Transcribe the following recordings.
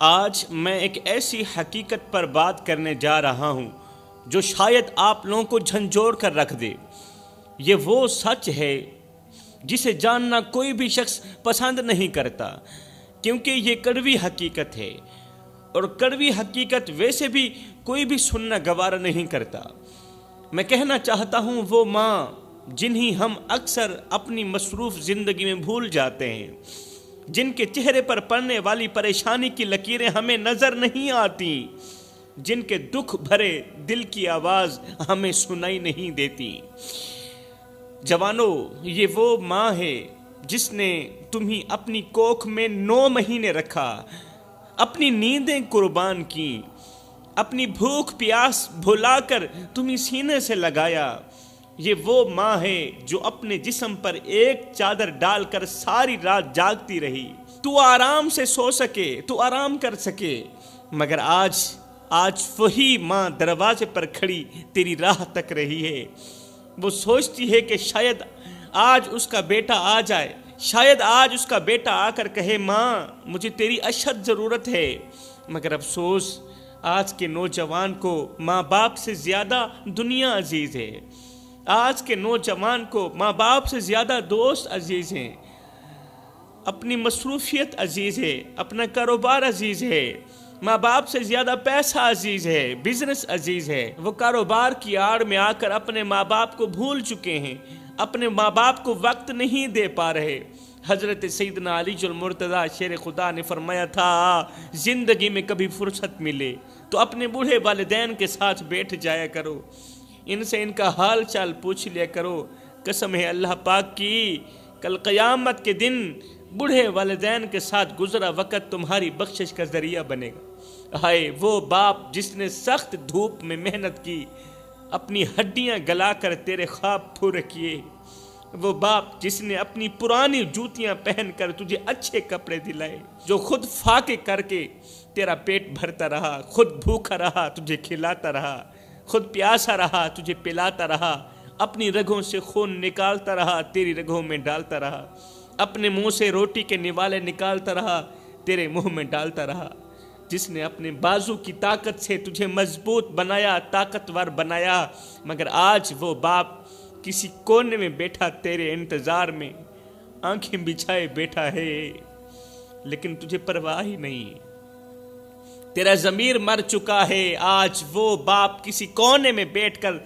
آج میں ایک ایسی حقیقت پر بات کرنے جا رہا ہوں جو شاید آپ لوگوں کو جھنجھوڑ کر رکھ دے۔ یہ وہ سچ ہے جسے جاننا کوئی بھی شخص پسند نہیں کرتا، کیونکہ یہ کڑوی حقیقت ہے، اور کڑوی حقیقت ویسے بھی کوئی بھی سننا گوارا نہیں کرتا۔ میں کہنا چاہتا ہوں وہ ماں جنہیں ہم اکثر اپنی مصروف زندگی میں بھول جاتے ہیں، جن کے چہرے پر پڑنے والی پریشانی کی لکیریں ہمیں نظر نہیں آتی، جن کے دکھ بھرے دل کی آواز ہمیں سنائی نہیں دیتی۔ جوانوں، یہ وہ ماں ہے جس نے تمہیں اپنی کوکھ میں 9 مہینے رکھا، اپنی نیندیں قربان کی، اپنی بھوک پیاس بھلا کر تمہیں سینے سے لگایا۔ یہ وہ ماں ہے جو اپنے جسم پر ایک چادر ڈال کر ساری رات جاگتی رہی، تو آرام سے سو سکے، تو آرام کر سکے، مگر آج وہی ماں دروازے پر کھڑی تیری راہ تک رہی ہے۔ وہ سوچتی ہے کہ شاید آج اس کا بیٹا آ جائے، شاید آج اس کا بیٹا آ کر کہے ماں مجھے تیری اشد ضرورت ہے، مگر افسوس آج کے نوجوان کو ماں باپ سے زیادہ دنیا عزیز ہے۔ آج کے نوجوان کو ماں باپ سے زیادہ دوست عزیز ہیں، اپنی مصروفیت عزیز ہے، اپنا کاروبار عزیز ہے، ماں باپ سے زیادہ پیسہ عزیز ہے، بزنس عزیز ہے۔ وہ کاروبار کی آڑ میں آ کر اپنے ماں باپ کو بھول چکے ہیں، اپنے ماں باپ کو وقت نہیں دے پا رہے۔ حضرت سیدنا علی المرتضیٰ شیر خدا نے فرمایا تھا، زندگی میں کبھی فرصت ملے تو اپنے بوڑھے والدین کے ساتھ بیٹھ جایا کرو، ان سے ان کا حال چال پوچھ لیا کرو۔ قسم ہے اللہ پاک کی، کل قیامت کے دن بوڑھے والدین کے ساتھ گزرا وقت تمہاری بخشش کا ذریعہ بنے گا۔ ہائے وہ باپ جس نے سخت دھوپ میں محنت کی، اپنی ہڈیاں گلا کر تیرے خواب پورے کیے، وہ باپ جس نے اپنی پرانی جوتیاں پہن کر تجھے اچھے کپڑے دلائے، جو خود فاقے کر کے تیرا پیٹ بھرتا رہا، خود بھوکا رہا تجھے کھلاتا رہا، خود پیاسا رہا تجھے پلاتا رہا، اپنی رگوں سے خون نکالتا رہا تیری رگوں میں ڈالتا رہا، اپنے منہ سے روٹی کے نوالے نکالتا رہا تیرے منہ میں ڈالتا رہا، جس نے اپنے بازو کی طاقت سے تجھے مضبوط بنایا، طاقتور بنایا، مگر آج وہ باپ کسی کونے میں بیٹھا تیرے انتظار میں آنکھیں بچھائے بیٹھا ہے، لیکن تجھے پرواہ ہی نہیں، تیرا ضمیر مر چکا ہے۔ آج وہ باپ کسی کونے میں بیٹھ کر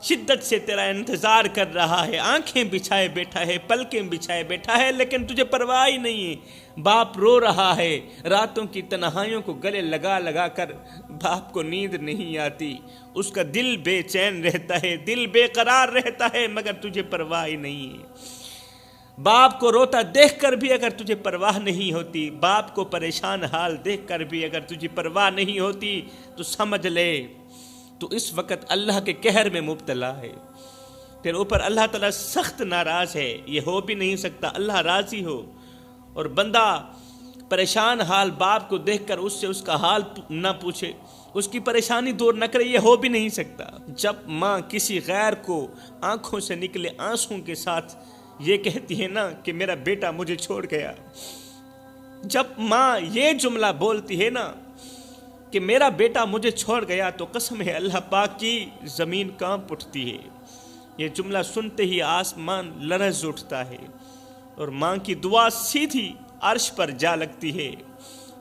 شدت سے تیرا انتظار کر رہا ہے، آنکھیں بچھائے بیٹھا ہے، پلکیں بچھائے بیٹھا ہے، لیکن تجھے پرواہ ہی نہیں ہے۔ باپ رو رہا ہے، راتوں کی تنہائیوں کو گلے لگا لگا کر باپ کو نیند نہیں آتی، اس کا دل بے چین رہتا ہے، دل بے قرار رہتا ہے، مگر تجھے پرواہ ہی نہیں ہے۔ باپ کو روتا دیکھ کر بھی اگر تجھے پرواہ نہیں ہوتی، باپ کو پریشان حال دیکھ کر بھی اگر تجھے پرواہ نہیں ہوتی، تو سمجھ لے تو اس وقت اللہ کے قہر میں مبتلا ہے، تیرے اوپر اللہ تعالیٰ سخت ناراض ہے۔ یہ ہو بھی نہیں سکتا اللہ راضی ہو اور بندہ پریشان حال باپ کو دیکھ کر اس سے اس کا حال نہ پوچھے، اس کی پریشانی دور نہ کرے، یہ ہو بھی نہیں سکتا۔ جب ماں کسی غیر کو آنکھوں سے نکلے آنسوں کے ساتھ یہ کہتی ہے نا کہ میرا بیٹا مجھے چھوڑ گیا، جب ماں یہ جملہ بولتی ہے نا کہ میرا بیٹا مجھے چھوڑ گیا، تو قسم ہے اللہ پاک کی زمین کانپ اٹھتی ہے۔ یہ جملہ سنتے ہی آسمان لرز اٹھتا ہے اور ماں کی دعا سیدھی عرش پر جا لگتی ہے۔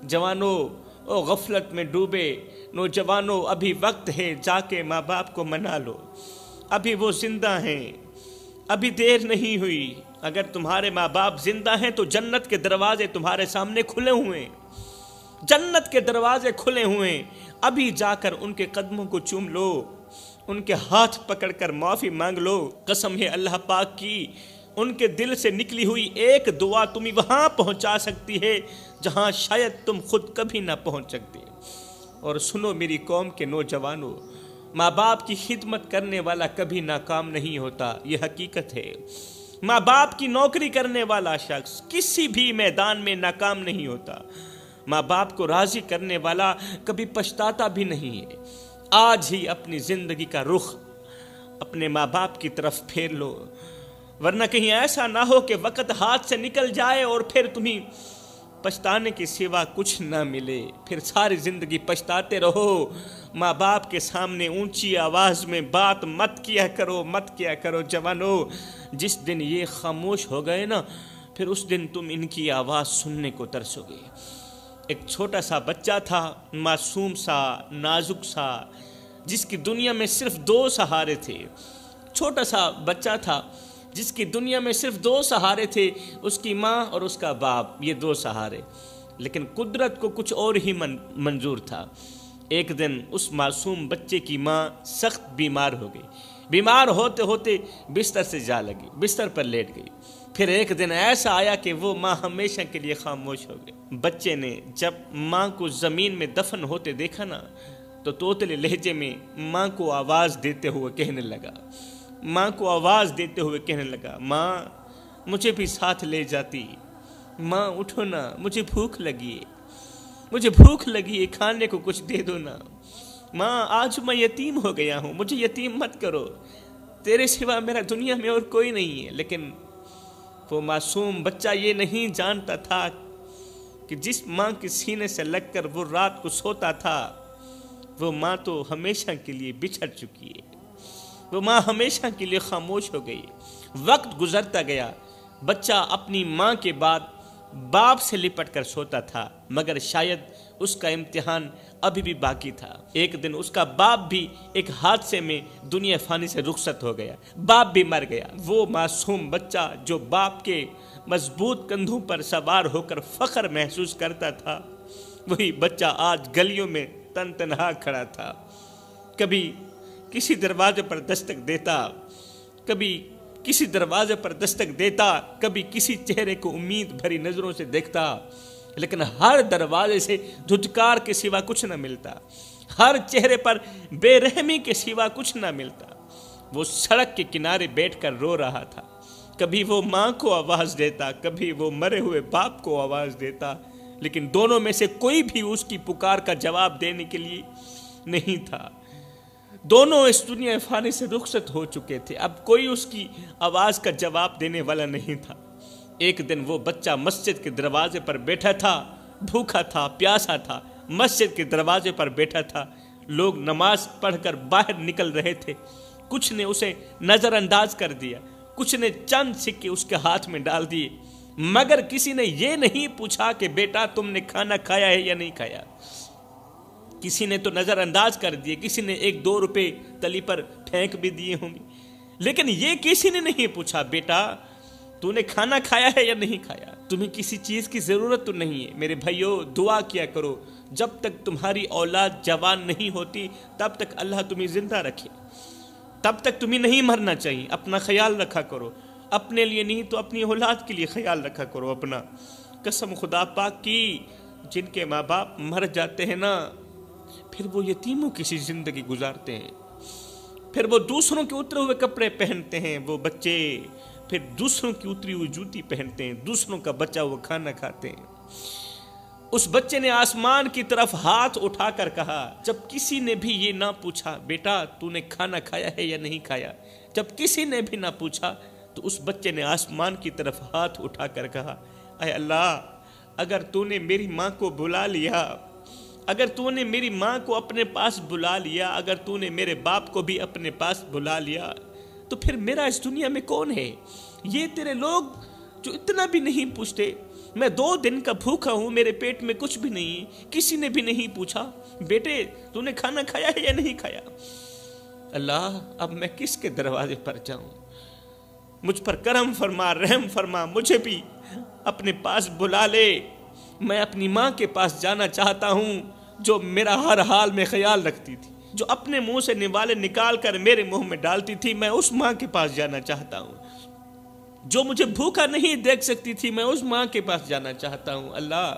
جوانوں او غفلت میں ڈوبے نوجوانوں، ابھی وقت ہے، جا کے ماں باپ کو منا لو، ابھی وہ زندہ ہیں، ابھی دیر نہیں ہوئی۔ اگر تمہارے ماں باپ زندہ ہیں تو جنت کے دروازے تمہارے سامنے کھلے ہوئے، جنت کے دروازے کھلے ہوئے، ابھی جا کر ان کے قدموں کو چوم لو، ان کے ہاتھ پکڑ کر معافی مانگ لو۔ قسم ہے اللہ پاک کی، ان کے دل سے نکلی ہوئی ایک دعا تمہیں وہاں پہنچا سکتی ہے جہاں شاید تم خود کبھی نہ پہنچ سکتے۔ اور سنو میری قوم کے نوجوانوں، ماں باپ کی خدمت کرنے والا کبھی ناکام نہیں ہوتا، یہ حقیقت ہے۔ ماں باپ کی نوکری کرنے والا شخص کسی بھی میدان میں ناکام نہیں ہوتا، ماں باپ کو راضی کرنے والا کبھی پچھتاتا بھی نہیں ہے۔ آج ہی اپنی زندگی کا رخ اپنے ماں باپ کی طرف پھیر لو، ورنہ کہیں ایسا نہ ہو کہ وقت ہاتھ سے نکل جائے اور پھر تمہیں پچھتانے کے سوا کچھ نہ ملے، پھر ساری زندگی پچھتاتے رہو۔ ماں باپ کے سامنے اونچی آواز میں بات مت کیا کرو جوانو۔ جس دن یہ خاموش ہو گئے نا، پھر اس دن تم ان کی آواز سننے کو ترسو گے۔ ایک چھوٹا سا بچہ تھا، معصوم سا، نازک سا، جس کی دنیا میں صرف 2 سہارے تھے۔ چھوٹا سا بچہ تھا جس کی دنیا میں صرف 2 سہارے تھے، اس کی ماں اور اس کا باپ، یہ 2 سہارے۔ لیکن قدرت کو کچھ اور ہی منظور تھا۔ ایک دن اس معصوم بچے کی ماں سخت بیمار ہو گئی۔ بیمار ہوتے ہوتے بستر سے جا لگی، بستر پر لیٹ گئی۔ پھر ایک دن ایسا آیا کہ وہ ماں ہمیشہ کے لیے خاموش ہو گئی۔ بچے نے جب ماں کو زمین میں دفن ہوتے دیکھا نا، تو توتلے لہجے میں ماں کو آواز دیتے ہوئے کہنے لگا، ماں مجھے بھی ساتھ لے جاتی، ماں اٹھو نا، مجھے بھوک لگی ہے، کھانے کو کچھ دے دو نا، ماں آج میں یتیم ہو گیا ہوں، مجھے یتیم مت کرو، تیرے سوا میرا دنیا میں اور کوئی نہیں ہے۔ لیکن وہ معصوم بچہ یہ نہیں جانتا تھا کہ جس ماں کے سینے سے لگ کر وہ رات کو سوتا تھا، وہ ماں تو ہمیشہ کے لیے بچھڑ چکی ہے، وہ ماں ہمیشہ کے لیے خاموش ہو گئی۔ وقت گزرتا گیا، بچہ اپنی ماں کے بعد باپ سے لپٹ کر سوتا تھا، مگر شاید اس کا امتحان ابھی بھی باقی تھا۔ ایک دن اس کا باپ بھی ایک حادثے میں دنیا فانی سے رخصت ہو گیا، باپ بھی مر گیا۔ وہ معصوم بچہ جو باپ کے مضبوط کندھوں پر سوار ہو کر فخر محسوس کرتا تھا، وہی بچہ آج گلیوں میں تنہا کھڑا تھا۔ کبھی کسی دروازے پر دستک دیتا، کبھی کسی چہرے کو امید بھری نظروں سے دیکھتا، لیکن ہر دروازے سے دھتکار کے سوا کچھ نہ ملتا، ہر چہرے پر بے رحمی کے سوا کچھ نہ ملتا۔ وہ سڑک کے کنارے بیٹھ کر رو رہا تھا، کبھی وہ ماں کو آواز دیتا، کبھی وہ مرے ہوئے باپ کو آواز دیتا، لیکن دونوں میں سے کوئی بھی اس کی پکار کا جواب دینے کے لیے نہیں تھا۔ دونوں اس دنیا فانی سے رخصت ہو چکے تھے، اب کوئی اس کی آواز کا جواب دینے والا نہیں تھا۔ ایک دن وہ بچہ مسجد کے دروازے پر بیٹھا تھا، بھوکا تھا، پیاسا تھا، مسجد کے دروازے پر بیٹھا تھا۔ لوگ نماز پڑھ کر باہر نکل رہے تھے، کچھ نے اسے نظر انداز کر دیا، کچھ نے چند سکے اس کے ہاتھ میں ڈال دیے، مگر کسی نے یہ نہیں پوچھا کہ بیٹا تم نے کھانا کھایا ہے یا نہیں کھایا۔ کسی نے تو نظر انداز کر دیے، کسی نے 1-2 روپے تلی پر پھینک بھی دیے ہوں گے، لیکن یہ کسی نے نہیں پوچھا بیٹا تو نے کھانا کھایا ہے یا نہیں کھایا، تمہیں کسی چیز کی ضرورت تو نہیں ہے۔ میرے بھائیو، دعا کیا کرو، جب تک تمہاری اولاد جوان نہیں ہوتی تب تک اللہ تمہیں زندہ رکھے، تب تک تمہیں نہیں مرنا چاہیے۔ اپنا خیال رکھا کرو، اپنے لیے نہیں تو اپنی اولاد کے لیے خیال رکھا کرو اپنا۔ قسم خدا پاک کی، جن کے ماں باپ مر جاتے ہیں نا، پھر وہ یتیموں کی سی زندگی گزارتے ہیں، پھر وہ دوسروں کے اترے ہوئے کپڑے پہنتے ہیں وہ بچے، پھر دوسروں کی اتری ہوئی جوتی پہنتے ہیں، دوسروں کا بچا ہوا کھانا کھاتے ہیں۔ اس بچے نے آسمان کی طرف ہاتھ اٹھا کر کہا، جب کسی نے بھی یہ نہ پوچھا بیٹا تو نے کھانا کھایا ہے یا نہیں کھایا، جب کسی نے بھی نہ پوچھا تو اس بچے نے آسمان کی طرف ہاتھ اٹھا کر کہا، اے اللہ، اگر تو نے میری ماں کو بلا لیا، اگر تو نے میری ماں کو اپنے پاس بلا لیا، اگر تو نے میرے باپ کو بھی اپنے پاس بلا لیا، تو پھر میرا اس دنیا میں کون ہے؟ یہ تیرے لوگ جو اتنا بھی نہیں پوچھتے، میں 2 دن کا بھوکا ہوں، میرے پیٹ میں کچھ بھی نہیں، کسی نے بھی نہیں پوچھا بیٹے تو نے کھانا کھایا ہے یا نہیں کھایا۔ اللہ، اب میں کس کے دروازے پر جاؤں؟ مجھ پر کرم فرما، رحم فرما، مجھے بھی اپنے پاس بلا لے۔ میں اپنی ماں کے پاس جانا چاہتا ہوں جو میرا ہر حال میں خیال رکھتی تھی، جو اپنے منہ سے نوالے نکال کر میرے منہ میں ڈالتی تھی، میں اس ماں کے پاس جانا چاہتا ہوں۔ جو مجھے بھوکا نہیں دیکھ سکتی تھی، میں اس ماں کے پاس جانا چاہتا ہوں۔ اللہ،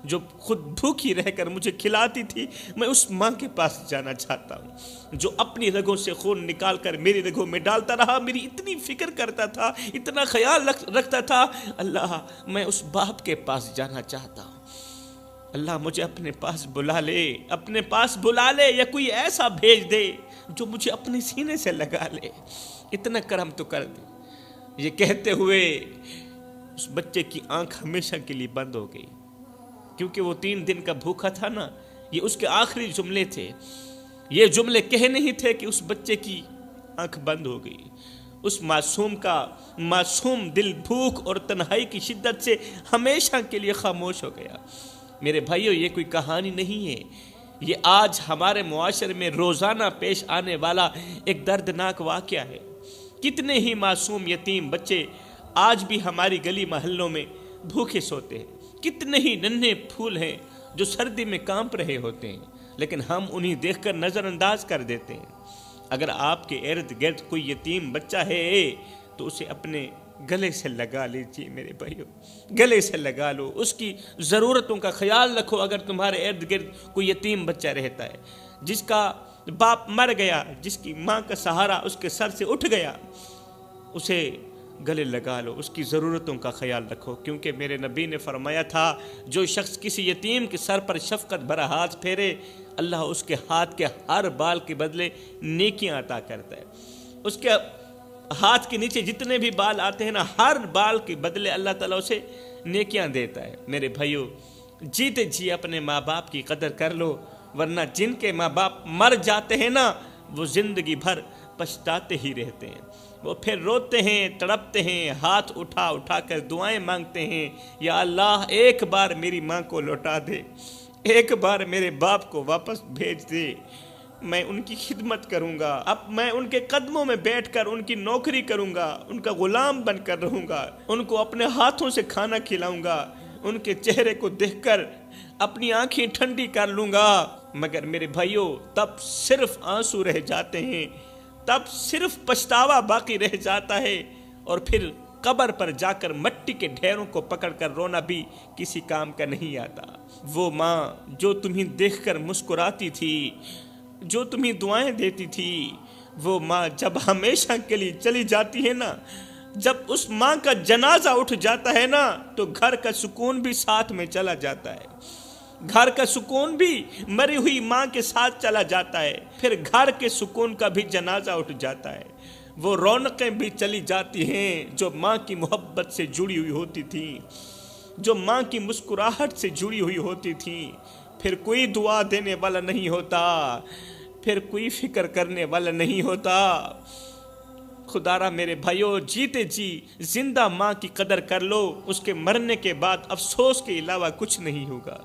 جو خود بھوکی رہ کر مجھے کھلاتی تھی، میں اس ماں کے پاس جانا چاہتا ہوں۔ جو اپنی رگوں سے خون نکال کر میری رگوں میں ڈالتا رہا، میری اتنی فکر کرتا تھا، اتنا خیال رکھتا تھا، اللہ میں اس باپ کے پاس جانا چاہتا ہوں۔ اللہ مجھے اپنے پاس بلا لے، اپنے پاس بلا لے، یا کوئی ایسا بھیج دے جو مجھے اپنے سینے سے لگا لے، اتنا کرم تو کر دے۔ یہ کہتے ہوئے اس بچے کی آنکھ ہمیشہ کے لیے بند ہو گئی۔ کیونکہ وہ 3 دن کا بھوکا تھا نا، یہ اس کے آخری جملے تھے۔ یہ جملے کہنے ہی تھے کہ اس بچے کی آنکھ بند ہو گئی، اس معصوم کا معصوم دل بھوک اور تنہائی کی شدت سے ہمیشہ کے لیے خاموش ہو گیا۔ میرے بھائیو، یہ کوئی کہانی نہیں ہے، یہ آج ہمارے معاشرے میں روزانہ پیش آنے والا ایک دردناک واقعہ ہے۔ کتنے ہی معصوم یتیم بچے آج بھی ہماری گلی محلوں میں بھوکے سوتے ہیں، کتنے ہی ننھے پھول ہیں جو سردی میں کانپ رہے ہوتے ہیں، لیکن ہم انہیں دیکھ کر نظر انداز کر دیتے ہیں۔ اگر آپ کے ارد گرد کوئی یتیم بچہ ہے تو اسے اپنے گلے سے لگا لیجیے میرے بھائیو، گلے سے لگا لو، اس کی ضرورتوں کا خیال رکھو۔ اگر تمہارے ارد گرد کوئی یتیم بچہ رہتا ہے جس کا باپ مر گیا، جس کی ماں کا سہارا اس کے سر سے اٹھ گیا، اسے گلے لگا لو، اس کی ضرورتوں کا خیال رکھو، کیونکہ میرے نبی نے فرمایا تھا جو شخص کسی یتیم کے سر پر شفقت بھرا ہاتھ پھیرے، اللہ اس کے ہاتھ کے ہر بال کے بدلے نیکیاں عطا کرتا ہے۔ اس کے ہاتھ کے نیچے جتنے بھی بال آتے ہیں نا، ہر بال کے بدلے اللہ تعالیٰ اسے نیکیاں دیتا ہے۔ میرے بھائیو، جیتے جی اپنے ماں باپ کی قدر کر لو، ورنہ جن کے ماں باپ مر جاتے ہیں نا، وہ زندگی بھر پچھتاتے ہی رہتے ہیں، وہ پھر روتے ہیں، تڑپتے ہیں، ہاتھ اٹھا اٹھا کر دعائیں مانگتے ہیں، یا اللہ ایک بار میری ماں کو لوٹا دے، ایک بار میرے باپ کو واپس بھیج دے، میں ان کی خدمت کروں گا، اب میں ان کے قدموں میں بیٹھ کر ان کی نوکری کروں گا، ان کا غلام بن کر رہوں گا، ان کو اپنے ہاتھوں سے کھانا کھلاؤں گا، ان کے چہرے کو دیکھ کر اپنی آنکھیں ٹھنڈی کر لوں گا۔ مگر میرے بھائیوں، تب صرف آنسو رہ جاتے ہیں، تب صرف پچھتاوا باقی رہ جاتا ہے، اور پھر قبر پر جا کر مٹی کے ڈھیروں کو پکڑ کر رونا بھی کسی کام کا نہیں آتا۔ وہ ماں جو تمہیں دیکھ کر مسکراتی تھی، جو تمہیں دعائیں دیتی تھی، وہ ماں جب ہمیشہ کے لیے چلی جاتی ہے نا، جب اس ماں کا جنازہ اٹھ جاتا ہے نا، تو گھر کا سکون بھی ساتھ میں چلا جاتا ہے، گھر کا سکون بھی مری ہوئی ماں کے ساتھ چلا جاتا ہے، پھر گھر کے سکون کا بھی جنازہ اٹھ جاتا ہے، وہ رونقیں بھی چلی جاتی ہیں جو ماں کی محبت سے جڑی ہوئی ہوتی تھیں، جو ماں کی مسکراہٹ سے جڑی ہوئی ہوتی تھیں۔ پھر کوئی دعا دینے والا نہیں ہوتا، پھر کوئی فکر کرنے والا نہیں ہوتا۔ خدا را میرے بھائیو، جیتے جی زندہ ماں کی قدر کر لو، اس کے مرنے کے بعد افسوس کے علاوہ کچھ نہیں ہوگا۔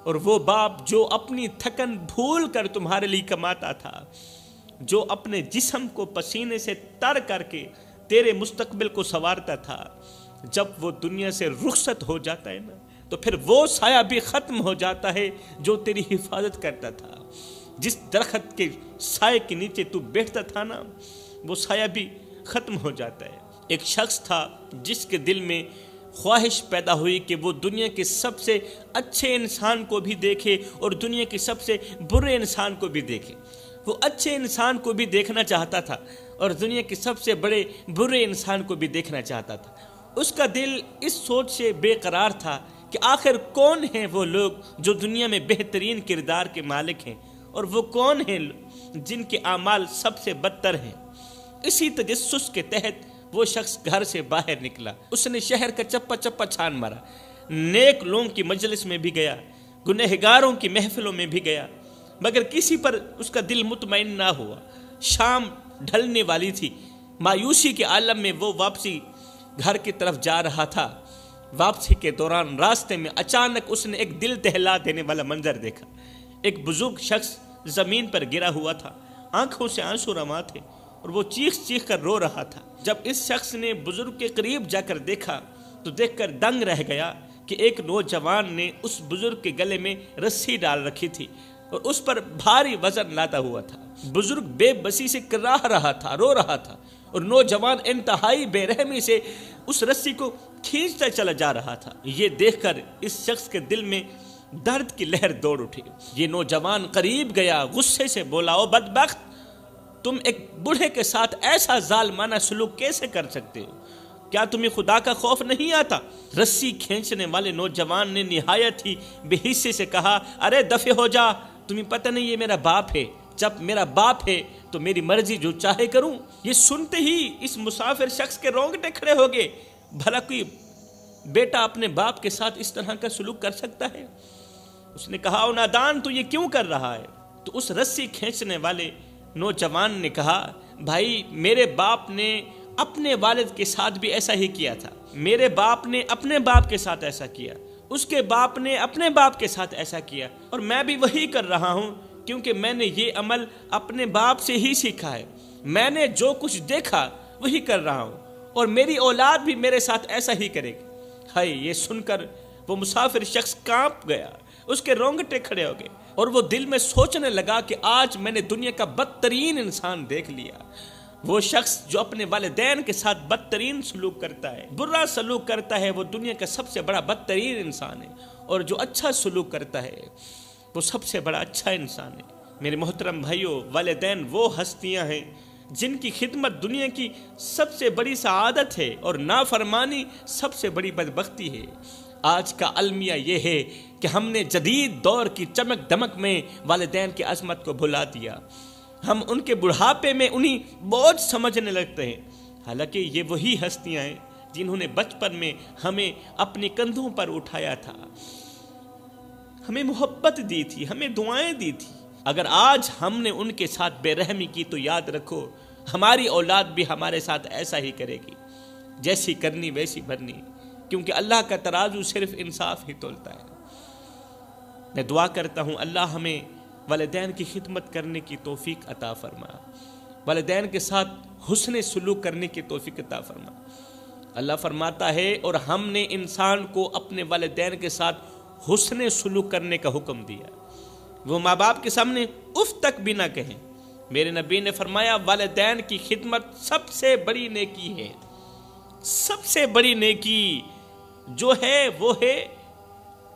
اور وہ باپ جو اپنی تھکن بھول کر تمہارے لیے کماتا تھا، جو اپنے جسم کو پسینے سے تر کر کے تیرے مستقبل کو سنوارتا تھا، جب وہ دنیا سے رخصت ہو جاتا ہے نا، تو پھر وہ سایہ بھی ختم ہو جاتا ہے جو تیری حفاظت کرتا تھا۔ جس درخت کے سائے کے نیچے تو بیٹھتا تھا نا، وہ سایہ بھی ختم ہو جاتا ہے۔ ایک شخص تھا جس کے دل میں خواہش پیدا ہوئی کہ وہ دنیا کے سب سے اچھے انسان کو بھی دیکھے اور دنیا کے سب سے برے انسان کو بھی دیکھے۔ وہ اچھے انسان کو بھی دیکھنا چاہتا تھا اور دنیا کے سب سے بڑے برے انسان کو بھی دیکھنا چاہتا تھا۔ اس کا دل اس سوچ سے بے قرار تھا کہ آخر کون ہیں وہ لوگ جو دنیا میں بہترین کردار کے مالک ہیں، اور وہ کون ہیں جن کے اعمال سب سے بدتر ہیں۔ اسی تجسس کے تحت وہ شخص گھر سے باہر نکلا، اس نے شہر کا چپا چپا چھان مارا، نیک لوگوں کی مجلس میں بھی گیا، گنہگاروں کی محفلوں میں بھی گیا، مگر کسی پر اس کا دل مطمئن نہ ہوا۔ شام ڈھلنے والی تھی، مایوسی کے عالم میں وہ واپسی گھر کی طرف جا رہا تھا۔ واپسی کے دوران راستے میں اچانک اس نے ایک دل دہلا دینے والا منظر دیکھا۔ ایک بزرگ شخص زمین پر گرا ہوا تھا، آنکھوں سے آنسو رواں تھے، اور وہ چیخ چیخ کر رو رہا تھا۔ جب اس شخص نے بزرگ کے قریب جا کر دیکھا تو دیکھ کر دنگ رہ گیا کہ ایک نوجوان نے اس بزرگ کے گلے میں رسی ڈال رکھی تھی اور اس پر بھاری وزن لادا ہوا تھا۔ بزرگ بے بسی سے کراہ رہا تھا، رو رہا تھا، اور نوجوان انتہائی بے رحمی سے اس رسی کو کھینچتا چلا جا رہا تھا۔ یہ دیکھ کر اس شخص کے دل میں درد کی لہر دوڑ اٹھی۔ یہ نوجوان قریب گیا، غصے سے بولا، او بدبخت، تم ایک بوڑھے کے ساتھ ایسا ظالمانہ سلوک کیسے کر سکتے ہو؟ کیا تمہیں خدا کا خوف نہیں آتا؟ رسی کھینچنے والے نوجوان نے نہایت ہی بے حسی سے کہا، ارے دفع ہو جا، تمہیں پتہ نہیں یہ میرا باپ ہے، جب میرا باپ ہے تو میری مرضی جو چاہے کروں۔ یہ سنتے ہی اس مسافر شخص کے رونگٹے کھڑے ہو گئے۔ بھلا کوئی بیٹا اپنے باپ کے ساتھ اس طرح کا سلوک کر سکتا ہے؟ اس نے کہا، او نادان، تو یہ کیوں کر رہا ہے؟ تو اس رسی کھینچنے والے نوجوان نے کہا، بھائی میرے باپ نے اپنے والد کے ساتھ بھی ایسا ہی کیا تھا، میرے باپ نے اپنے باپ کے ساتھ ایسا کیا، اس کے باپ نے اپنے باپ کے ساتھ ایسا کیا، اور میں بھی وہی کر رہا ہوں، کیونکہ میں نے یہ عمل اپنے باپ سے ہی سیکھا ہے، میں نے جو کچھ دیکھا وہی کر رہا ہوں، اور میری اولاد بھی میرے ساتھ ایسا ہی کرے گی۔ ہائے، یہ سن کر وہ مسافر شخص کانپ گیا، اس کے رونگٹے کھڑے ہو گئے، اور وہ دل میں سوچنے لگا کہ آج میں نے دنیا کا بدترین انسان دیکھ لیا۔ وہ شخص جو اپنے والدین کے ساتھ بدترین سلوک کرتا ہے، برا سلوک کرتا ہے، وہ دنیا کا سب سے بڑا بدترین انسان ہے، اور جو اچھا سلوک کرتا ہے وہ سب سے بڑا اچھا انسان ہے۔ میرے محترم بھائیوں، والدین وہ ہستیاں ہیں جن کی خدمت دنیا کی سب سے بڑی سعادت ہے، اور نافرمانی سب سے بڑی بدبختی ہے۔ آج کا المیہ یہ ہے کہ ہم نے جدید دور کی چمک دمک میں والدین کی عظمت کو بھلا دیا، ہم ان کے بڑھاپے میں انہیں بوجھ سمجھنے لگتے ہیں، حالانکہ یہ وہی ہستیاں ہیں جنہوں نے بچپن میں ہمیں اپنے کندھوں پر اٹھایا تھا، ہمیں محبت دی تھی، ہمیں دعائیں دی تھی۔ اگر آج ہم نے ان کے ساتھ بے رحمی کی تو یاد رکھو ہماری اولاد بھی ہمارے ساتھ ایسا ہی کرے گی، جیسی کرنی ویسی بھرنی، کیونکہ اللہ کا ترازو صرف انصاف ہی تولتا ہے۔ میں دعا کرتا ہوں اللہ ہمیں والدین کی خدمت کرنے کی توفیق عطا فرما، والدین کے ساتھ حسن سلوک کرنے کی توفیق عطا فرما۔ اللہ فرماتا ہے، اور ہم نے انسان کو اپنے والدین کے ساتھ حسن سلوک کرنے کا حکم دیا، وہ ماں باپ کے سامنے اف تک بھی نہ کہیں۔ میرے نبی نے فرمایا، والدین کی خدمت سب سے بڑی نیکی ہے، سب سے بڑی نیکی جو ہے وہ ہے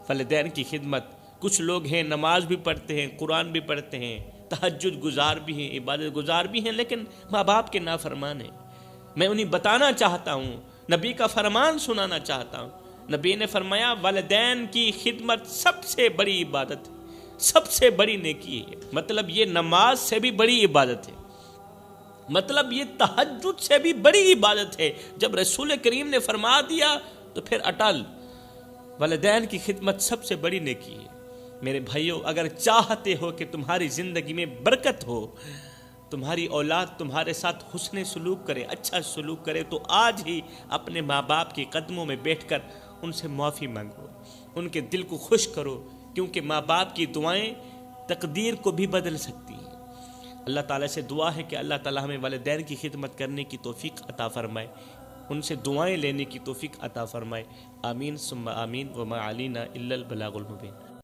والدین کی خدمت۔ کچھ لوگ ہیں نماز بھی پڑھتے ہیں، قرآن بھی پڑھتے ہیں، تہجد گزار بھی ہیں، عبادت گزار بھی ہیں، لیکن ماں باپ کے نافرمان ہیں۔ میں انہیں بتانا چاہتا ہوں، نبی کا فرمان سنانا چاہتا ہوں۔ نبی نے فرمایا، والدین کی خدمت سب سے بڑی عبادت ہے، سب سے بڑی نیکی ہے۔ مطلب یہ نماز سے بھی بڑی عبادت ہے، مطلب یہ تہجد سے بھی بڑی عبادت ہے۔ جب رسول کریم نے فرما دیا تو پھر اٹل، والدین کی خدمت سب سے بڑی نیکی ہے۔ میرے بھائیوں، اگر چاہتے ہو کہ تمہاری زندگی میں برکت ہو، تمہاری اولاد تمہارے ساتھ حسن سلوک کرے، اچھا سلوک کرے، تو آج ہی اپنے ماں باپ کے قدموں میں بیٹھ کر ان سے معافی مانگو، ان کے دل کو خوش کرو، کیونکہ ماں باپ کی دعائیں تقدیر کو بھی بدل سکتی ہیں۔ اللہ تعالیٰ سے دعا ہے کہ اللہ تعالیٰ ہمیں والدین کی خدمت کرنے کی توفیق عطا فرمائے، ان سے دعائیں لینے کی توفیق عطا فرمائے۔ آمین ثم آمین، وما علینا الا البلاغ المبین۔